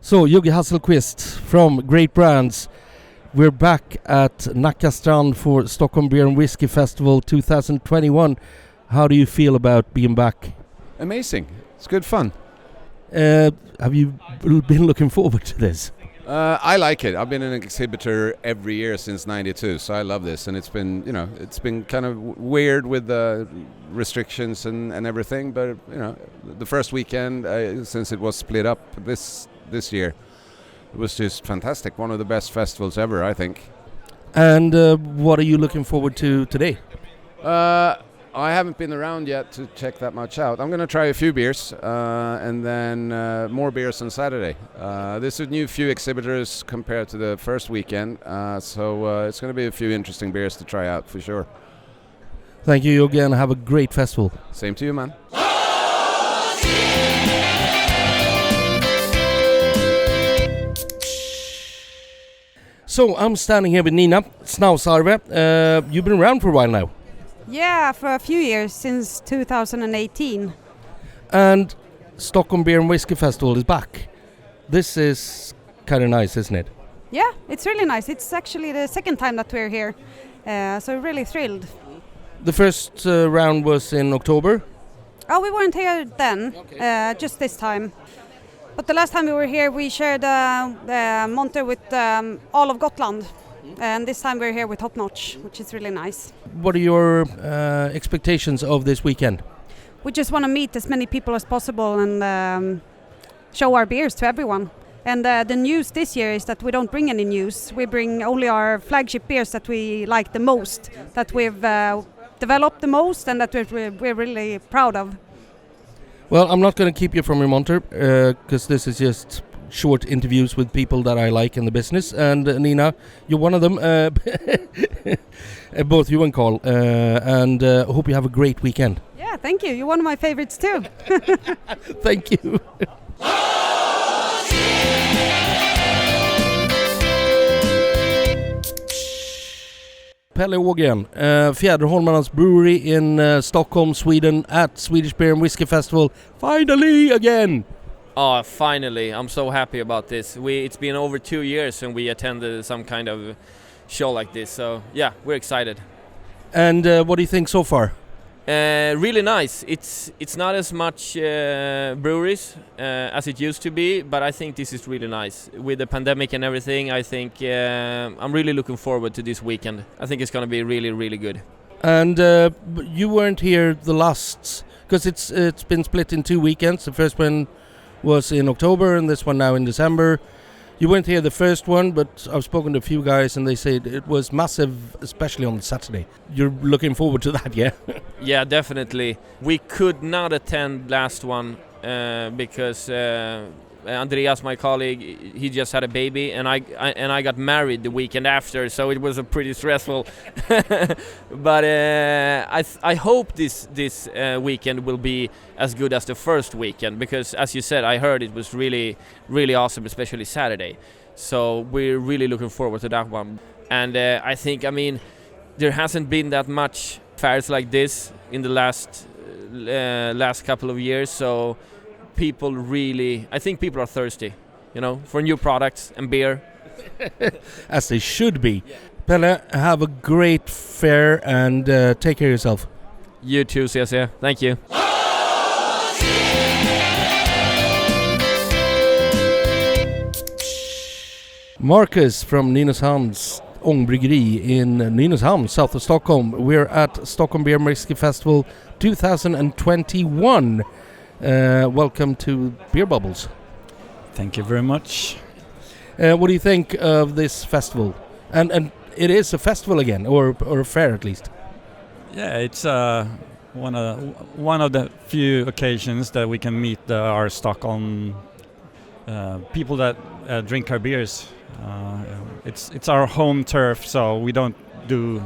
So, Jugge Hasselqvist from Great Brands. We're back at Nacka Strand for Stockholm Beer and Whisky Festival 2021. How do you feel about being back? Amazing. It's good fun. Have you been looking forward to this? I like it. I've been an exhibitor every year since '92, so I love this. And it's been kind of weird with the restrictions and everything. But the first weekend, since it was split up this year, it was just fantastic. One of the best festivals ever, I think. And what are you looking forward to today? I haven't been around yet to check that much out. I'm going to try a few beers and then more beers on Saturday. There's a new few exhibitors compared to the first weekend, so it's going to be a few interesting beers to try out for sure. Thank you again. Have a great festival. Same to you, man. So I'm standing here with Nina Snausarve. You've been around for a while now. Yeah, for a few years, since 2018. And Stockholm Beer and Whisky Festival is back. This is kind of nice, isn't it? Yeah, it's really nice. It's actually the second time that we're here, so really thrilled. The first round was in October. Oh, we weren't here then, just this time. But the last time we were here, we shared the monter with all of Gotland. And this time we're here with Top Notch, which is really nice. What are your expectations of this weekend? We just want to meet as many people as possible and show our beers to everyone. And the news this year is that we don't bring any news. We bring only our flagship beers that we like the most, that we've developed the most and that we're really proud of. Well, I'm not going to keep you from your monter because this is just short interviews with people that I like in the business, and Nina, you're one of them. Both you and Carl, and hope you have a great weekend. Yeah, thank you. You're one of my favorites too. Thank you. Pelle Ågren, Fjäderholmarnas Brewery in Stockholm, Sweden, at Swedish Beer and Whisky Festival. Finally again! Oh, finally. I'm so happy about this. It's been over 2 years since we attended some kind of show like this. So, yeah, we're excited. And what do you think so far? Really nice. It's not as much breweries as it used to be, but I think this is really nice. With the pandemic and everything, I think I'm really looking forward to this weekend. I think it's going to be really, really good. And you weren't here the last, because it's been split in 2 weekends. The first one was in October and this one now in December. You weren't here the first one, but I've spoken to a few guys and they said it was massive, especially on Saturday. You're looking forward to that, yeah? Yeah, definitely. We could not attend last one because Andreas, my colleague, he just had a baby, and I got married the weekend after, so it was a pretty stressful. But I hope this weekend will be as good as the first weekend, because as you said, I heard it was really, really awesome, especially Saturday. So we're really looking forward to that one. And I think, there hasn't been that much fairs like this in the last couple of years, so I think people are thirsty, for new products and beer. As they should be. Pelle, have a great fair and take care of yourself. You too, CSE. Thank you. Marcus from Nynäshamns Ångbryggeri in Nynäshamn, south of Stockholm. We're at Stockholm Beer and Whisky Festival 2021. Welcome to Beer Bubbles. Thank you very much. What do you think of this festival? And it is a festival again, or a fair at least. Yeah, it's one of the few occasions that we can meet our Stockholm people that drink our beers. It's our home turf, so we don't do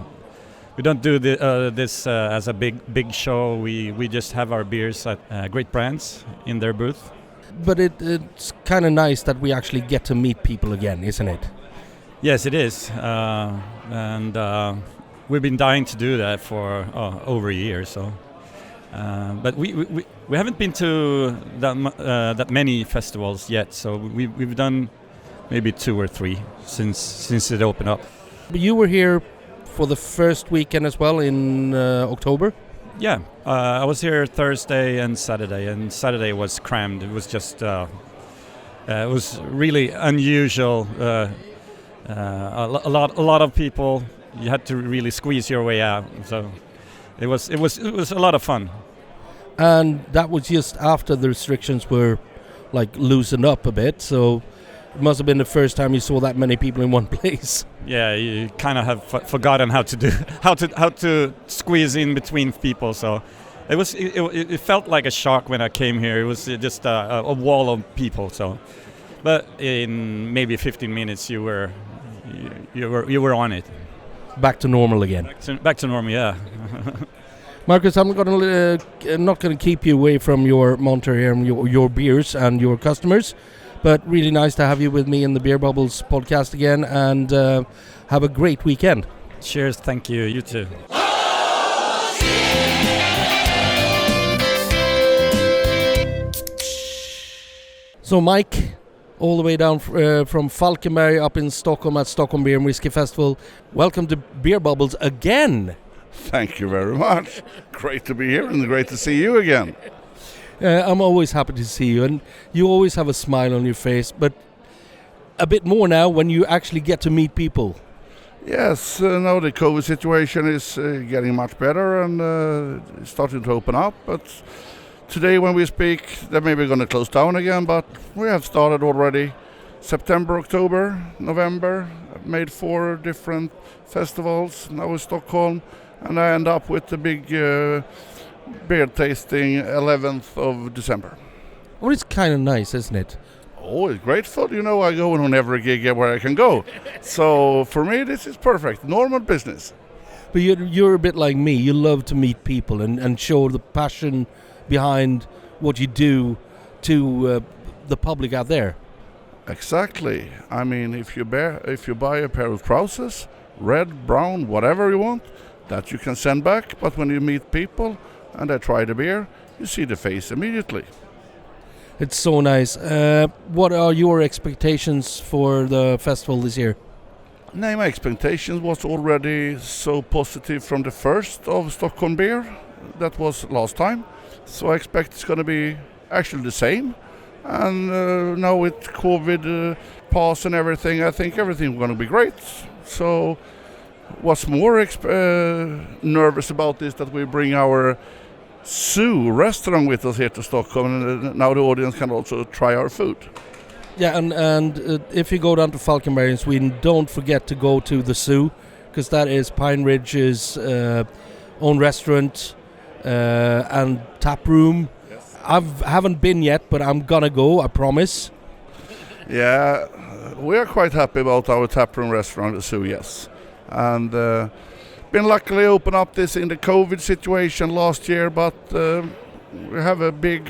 this as a big show. We just have our beers at Great Brands in their booth. But it's kind of nice that we actually get to meet people again, isn't it? Yes, it is, and we've been dying to do that for over a year. So But we haven't been to that many festivals yet, so we've done maybe 2 or 3 since it opened up. You were here for the first weekend as well in October? Yeah, I was here Thursday and Saturday was crammed. It was just it was really unusual. A lot of people. You had to really squeeze your way out. So it was a lot of fun. And that was just after the restrictions were like loosened up a bit. So it must have been the first time you saw that many people in one place. Yeah, you kind of have forgotten how to squeeze in between people. So it felt like a shock when I came here. It was just a wall of people. So, but in maybe 15 minutes you were on it. Back to normal again. Back to normal, yeah. Marcus, I'm not going to keep you away from your monitor here and your beers and your customers, but really nice to have you with me in the Beer Bubbles podcast again, and have a great weekend. Cheers, thank you. You too. So Mike, all the way down from Falkenberg up in Stockholm at Stockholm Beer and Whisky Festival. Welcome to Beer Bubbles again. Thank you very much. Great to be here and great to see you again. I'm always happy to see you, and you always have a smile on your face, but a bit more now when you actually get to meet people. Yes, now the COVID situation is getting much better and starting to open up, but today when we speak, they may be going to close down again, but we have started already. September, October, November, made 4 different festivals, now in Stockholm, and I end up with the big beer tasting 11th of December. Well, it's kind of nice, isn't it? Oh, it's grateful. You know, I go on every gig where I can go. So for me, this is perfect. Normal business. But you're a bit like me. You love to meet people and show the passion behind what you do to the public out there. Exactly. I mean, if you buy a pair of trousers, red, brown, whatever you want, that you can send back. But when you meet people and they try the beer, you see the face immediately. It's so nice. What are your expectations for the festival this year? My expectations was already so positive from the first of Stockholm Beer. That was last time. So I expect it's going to be actually the same. And now with COVID pass and everything, I think everything is going to be great. So what's more nervous about this that we bring our Zoo restaurant with us here to Stockholm, and now the audience can also try our food. Yeah, and if you go down to Falkenberg in Sweden, don't forget to go to the Zoo, because that is Pine Ridge's own restaurant and tap room. Yes. I haven't been yet, but I'm gonna go, I promise. Yeah, we are quite happy about our tap room restaurant, the Zoo, yes. And been luckily open up this in the COVID situation last year, but we have a big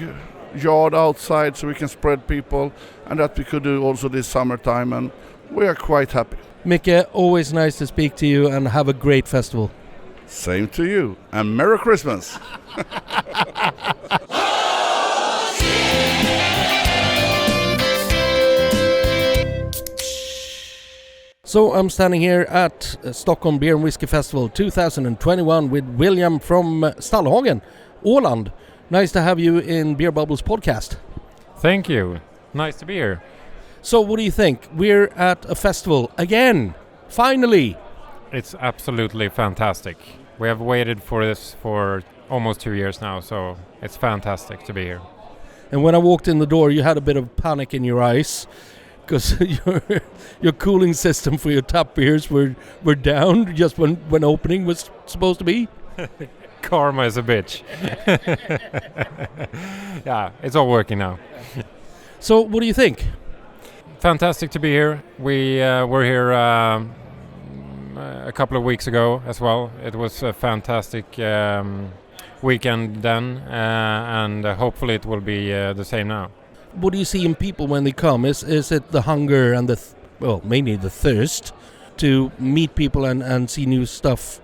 yard outside so we can spread people, and that we could do also this summertime, and we are quite happy. Micke, always nice to speak to you, and have a great festival. Same to you, and Merry Christmas! So I'm standing here at Stockholm Beer and Whisky Festival 2021 with William from Stallhagen, Åland. Nice to have you in Beer Bubbles podcast. Thank you. Nice to be here. So what do you think? We're at a festival again, finally. It's absolutely fantastic. We have waited for this for almost 2 years now, so it's fantastic to be here. And when I walked in the door, you had a bit of panic in your eyes, because your cooling system for your tap beers were down just when opening was supposed to be. Karma is a bitch. Yeah, it's all working now. So what do you think? Fantastic to be here. We were here a couple of weeks ago as well. It was a fantastic weekend then, and hopefully it will be the same now. What do you see in people when they come? Is it the hunger and mainly the thirst to meet people and see new stuff?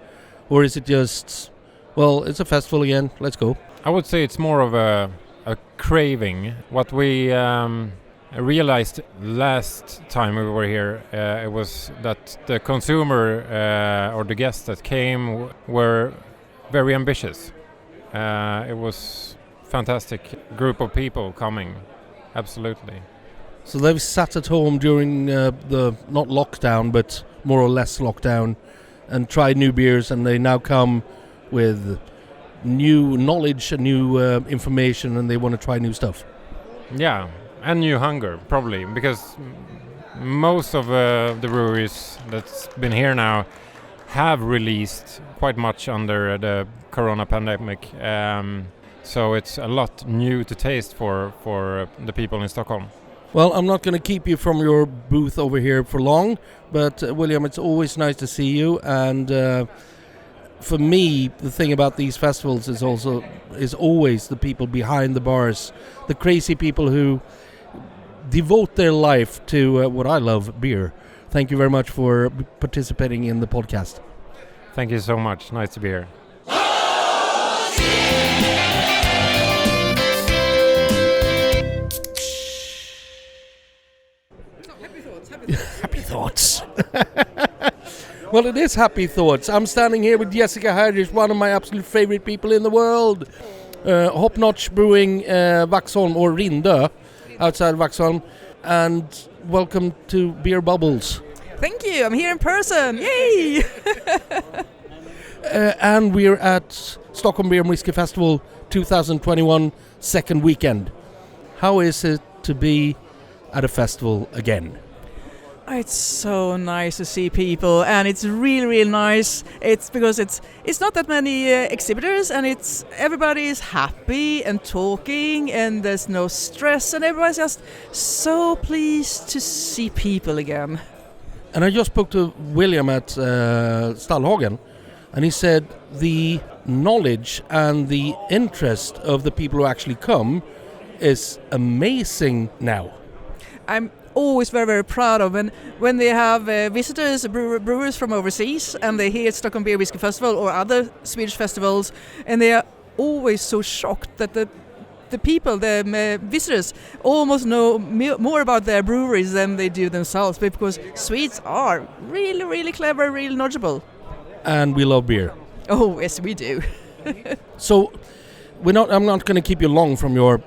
Or is it just, well, it's a festival again, let's go? I would say it's more of a craving. What we realized last time we were here, it was that the consumer or the guests that came were very ambitious. It was fantastic group of people coming, absolutely. So they've sat at home during the not lockdown, but more or less lockdown, and tried new beers, and they now come with new knowledge and new information, and they want to try new stuff. Yeah, and new hunger, probably, because most of the breweries that's been here now have released quite much under the corona pandemic. So it's a lot new to taste for the people in Stockholm. Well, I'm not going to keep you from your booth over here for long, but William, it's always nice to see you. And for me, the thing about these festivals is always the people behind the bars, the crazy people who devote their life to what I love, beer. Thank you very much for participating in the podcast. Thank you so much. Nice to be here. Happy thoughts. Well, it is happy thoughts. I'm standing here with Jessica Harris, one of my absolute favorite people in the world. Hop Notch Brewing, Vaxholm, or Rindö, outside Vaxholm. And welcome to Beer Bubbles. Thank you. I'm here in person. Yay! And we're at Stockholm Beer and Whisky Festival 2021 second weekend. How is it to be at a festival again? It's so nice to see people, and it's really nice. It's because it's not that many exhibitors, and everybody is happy and talking, and there's no stress, and everybody's just so pleased to see people again. And I just spoke to William at Stallhagen, and he said the knowledge and the interest of the people who actually come is amazing now. I'm always very proud of when they have visitors, brewers from overseas, and they're here at Stockholm Beer Whisky Festival or other Swedish festivals, and they are always so shocked that the people, the visitors, almost know more about their breweries than they do themselves, because Swedes are really clever, really knowledgeable. And we love beer. Oh, yes, we do. So I'm not going to keep you long from your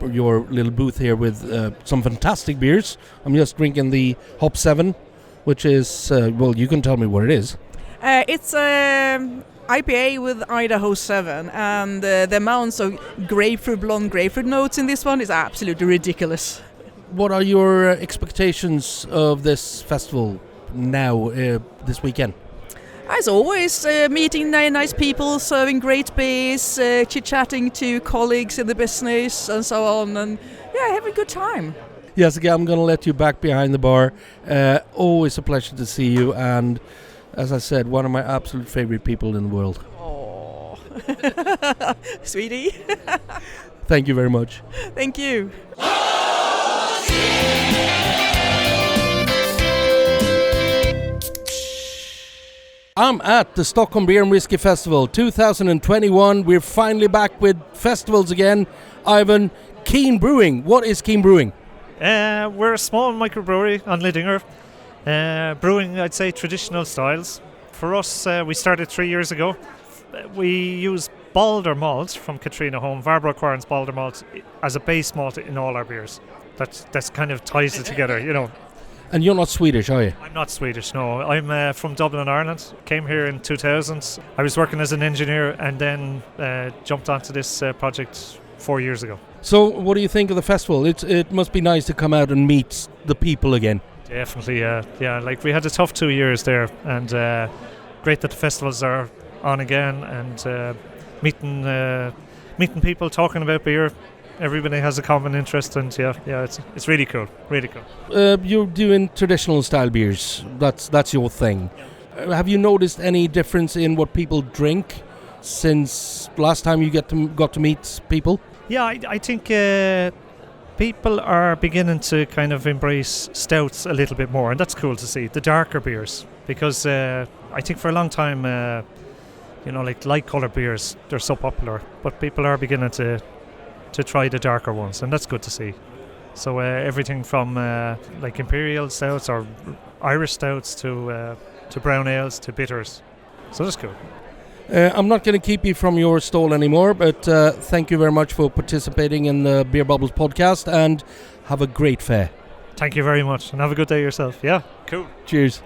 little booth here with some fantastic beers. I'm just drinking the Hop 7, which is, well, you can tell me what it is. It's IPA with Idaho 7, and the amounts of blonde grapefruit notes in this one is absolutely ridiculous. What are your expectations of this festival now, this weekend? As always, meeting nice people, serving great beers, chit-chatting to colleagues in the business and so on, and having a good time. Yes, again, I'm going to let you back behind the bar. Always a pleasure to see you, and as I said, one of my absolute favorite people in the world. Oh, sweetie. Thank you very much. Thank you. I'm at the Stockholm Beer and Whisky Festival 2021. We're finally back with festivals again. Ivan, Keen Brewing. What is Keen Brewing? We're a small microbrewery on Lidingö, brewing, I'd say, traditional styles. For us, we started 3 years ago. We use Balder malt from Katrina Home, Varbro Quarren's Balder malt, as a base malt in all our beers. That's kind of ties it together, you know. And you're not Swedish, are you? I'm not Swedish, no. I'm from Dublin, Ireland. Came here in 2000. I was working as an engineer and then jumped onto this project 4 years ago. So what do you think of the festival? It must be nice to come out and meet the people again. Definitely, yeah. Like, we had a tough 2 years there, and great that the festivals are on again, and meeting people, talking about beer. Everybody has a common interest, and it's really cool, really cool. You're doing traditional style beers. That's your thing. Have you noticed any difference in what people drink since last time you got to meet people? Yeah, I think people are beginning to kind of embrace stouts a little bit more, and that's cool to see. The darker beers, because I think for a long time you know, like light colour beers, they're so popular, but people are beginning to try the darker ones, and that's good to see. So everything from like imperial stouts or Irish stouts to brown ales to bitters. So that's cool. I'm not going to keep you from your stall anymore, but thank you very much for participating in the Beer Bubbles podcast, and have a great fair. Thank you very much, and have a good day yourself. Yeah, cool. Cheers.